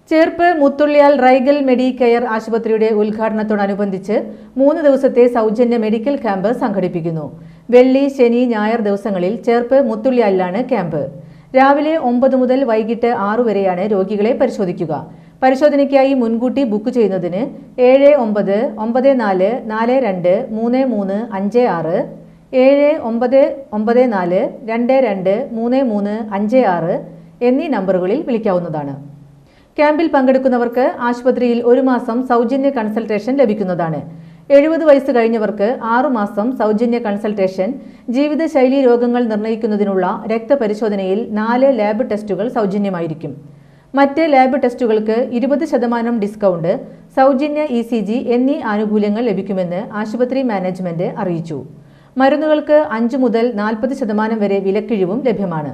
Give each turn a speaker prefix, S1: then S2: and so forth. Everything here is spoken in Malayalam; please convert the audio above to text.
S1: ചേർപ്പ് മുത്തുള്ളിയാൽ റൈഗൽ മെഡിക്കെയർ ആശുപത്രിയുടെ ഉദ്ഘാടനത്തോടനുബന്ധിച്ച് 3 ദിവസത്തെ സൗജന്യ മെഡിക്കൽ ക്യാമ്പ് സംഘടിപ്പിക്കുന്നു. വെള്ളി, ശനി, ഞായർ ദിവസങ്ങളിൽ ചേർപ്പ് മുത്തുള്ളിയാലിലാണ് ക്യാമ്പ്. രാവിലെ 9 മുതൽ വൈകിട്ട് 6 വരെയാണ് രോഗികളെ പരിശോധിക്കുക. പരിശോധനയ്ക്കായി മുൻകൂട്ടി ബുക്ക് ചെയ്യുന്നതിന് 7994423356, 7994223356 എന്നീ നമ്പറുകളിൽ വിളിക്കാവുന്നതാണ്. ക്യാമ്പിൽ പങ്കെടുക്കുന്നവർക്ക് ആശുപത്രിയിൽ 1 മാസം സൗജന്യ കൺസൾട്ടേഷൻ ലഭിക്കുന്നതാണ്. 70 വയസ്സ് കഴിഞ്ഞവർക്ക് 6 മാസം സൗജന്യ കൺസൾട്ടേഷൻ, ജീവിതശൈലീ രോഗങ്ങൾ നിർണ്ണയിക്കുന്നതിനുള്ള രക്തപരിശോധനയിൽ 4 ലാബ് ടെസ്റ്റുകൾ സൗജന്യമായിരിക്കും. മറ്റ് ലാബ് ടെസ്റ്റുകൾക്ക് 20% ഡിസ്കൗണ്ട്, സൗജന്യ ECG എന്നീ ആനുകൂല്യങ്ങൾ ലഭിക്കുമെന്ന് ആശുപത്രി മാനേജ്മെന്റ് അറിയിച്ചു. മരുന്നുകൾക്ക് 5 മുതൽ 40% വരെ വിലക്കിഴിവും ലഭ്യമാണ്.